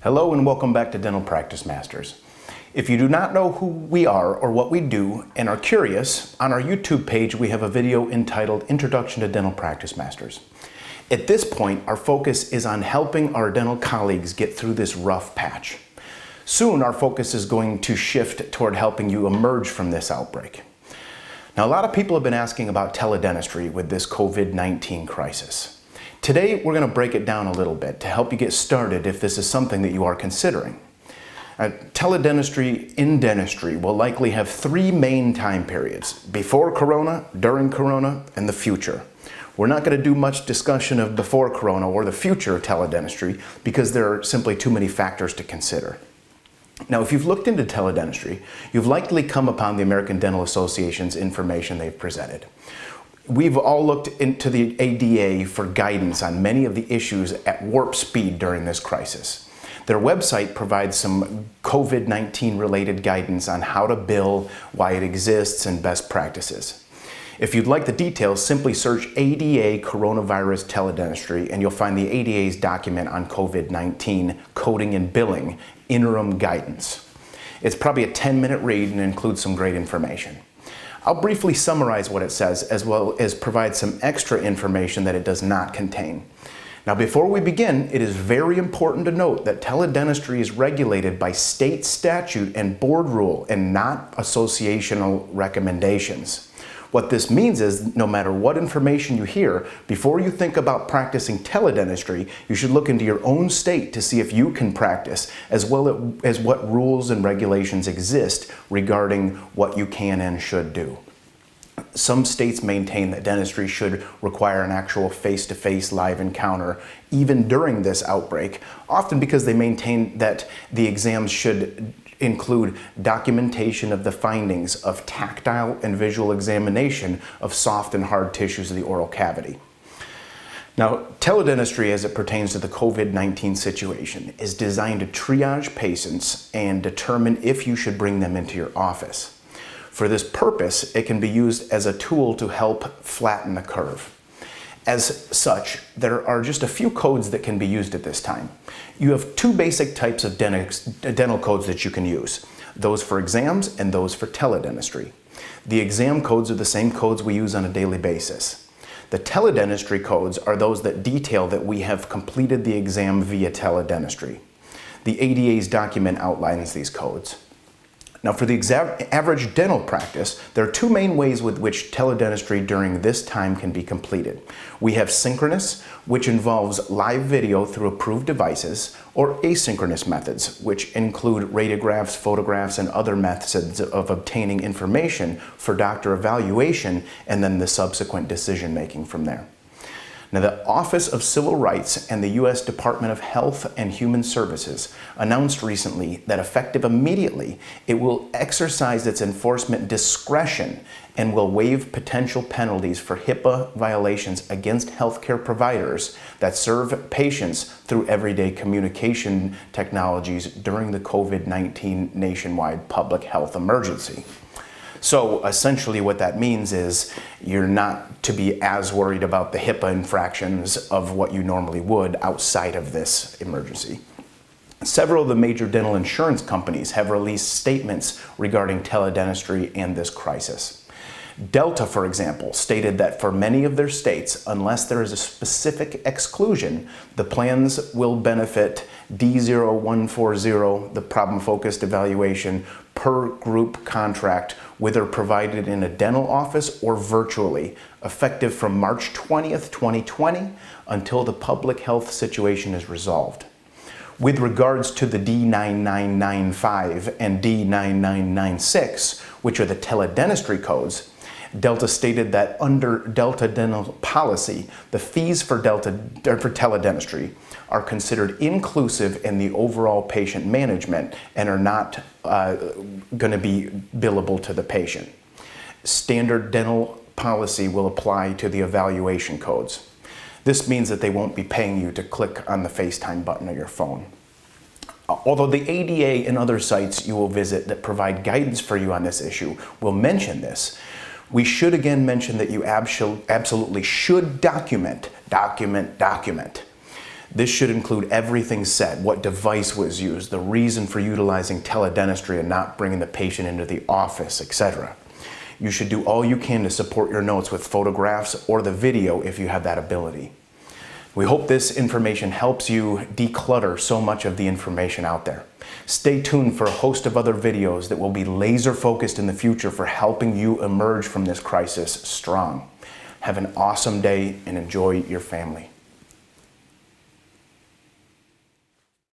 Hello and welcome back to Dental Practice Masters. If you do not know who we are or what we do and are curious, on our YouTube page we have a video entitled Introduction to Dental Practice Masters. At this point, our focus is on helping our dental colleagues get through this rough patch. Soon our focus is going to shift toward helping you emerge from this outbreak. Now, a lot of people have been asking about teledentistry with this COVID-19 crisis. Today, we're going to break it down a little bit to help you get started if this is something that you are considering. Teledentistry in dentistry will likely have three main time periods: before Corona, during Corona, and the future. We're not going to do much discussion of before Corona or the future of teledentistry because there are simply too many factors to consider. Now, if you've looked into teledentistry, you've likely come upon the American Dental Association's information they've presented. We've all looked into the ADA for guidance on many of the issues at warp speed during this crisis. Their website provides some COVID-19 related guidance on how to bill, why it exists, and best practices. If you'd like the details, simply search ADA Coronavirus Teledentistry and you'll find the ADA's document on COVID-19 coding and billing interim guidance. It's probably a 10-minute read and includes some great information. I'll briefly summarize what it says as well as provide some extra information that it does not contain. Now, before we begin, it is very important to note that teledentistry is regulated by state statute and board rule and not associational recommendations. What this means is no matter what information you hear, before you think about practicing teledentistry, you should look into your own state to see if you can practice, as well as what rules and regulations exist regarding what you can and should do. Some states maintain that dentistry should require an actual face-to-face live encounter even during this outbreak, often because they maintain that the exams should include documentation of the findings of tactile and visual examination of soft and hard tissues of the oral cavity. Now, teledentistry as it pertains to the COVID-19 situation is designed to triage patients and determine if you should bring them into your office. For this purpose, it can be used as a tool to help flatten the curve. As such, there are just a few codes that can be used at this time. You have two basic types of dental codes that you can use, those for exams and those for teledentistry. The exam codes are the same codes we use on a daily basis. The teledentistry codes are those that detail that we have completed the exam via teledentistry. The ADA's document outlines these codes. Now, for the average dental practice, there are two main ways with which teledentistry during this time can be completed. We have synchronous, which involves live video through approved devices, or asynchronous methods, which include radiographs, photographs, and other methods of obtaining information for doctor evaluation and then the subsequent decision-making from there. Now, the Office of Civil Rights and the U.S. Department of Health and Human Services announced recently that effective immediately, it will exercise its enforcement discretion and will waive potential penalties for HIPAA violations against healthcare providers that serve patients through everyday communication technologies during the COVID-19 nationwide public health emergency. So essentially what that means is you're not to be as worried about the HIPAA infractions of what you normally would outside of this emergency. Several of the major dental insurance companies have released statements regarding teledentistry and this crisis. Delta, for example, stated that for many of their states, unless there is a specific exclusion, the plans will benefit D0140, the problem-focused evaluation, per group contract, whether provided in a dental office or virtually, effective from March 20th, 2020, until the public health situation is resolved. With regards to the D9995 and D9996, which are the teledentistry codes, Delta stated that under Delta dental policy, the fees for teledentistry are considered inclusive in the overall patient management and are not going to be billable to the patient. Standard dental policy will apply to the evaluation codes. This means that they won't be paying you to click on the FaceTime button on your phone. Although the ADA and other sites you will visit that provide guidance for you on this issue will mention this, we should again mention that you absolutely should document. This should include everything said, what device was used, the reason for utilizing teledentistry and not bringing the patient into the office, etc. You should do all you can to support your notes with photographs or the video if you have that ability. We hope this information helps you declutter so much of the information out there. Stay tuned for a host of other videos that will be laser focused in the future for helping you emerge from this crisis strong. Have an awesome day and enjoy your family.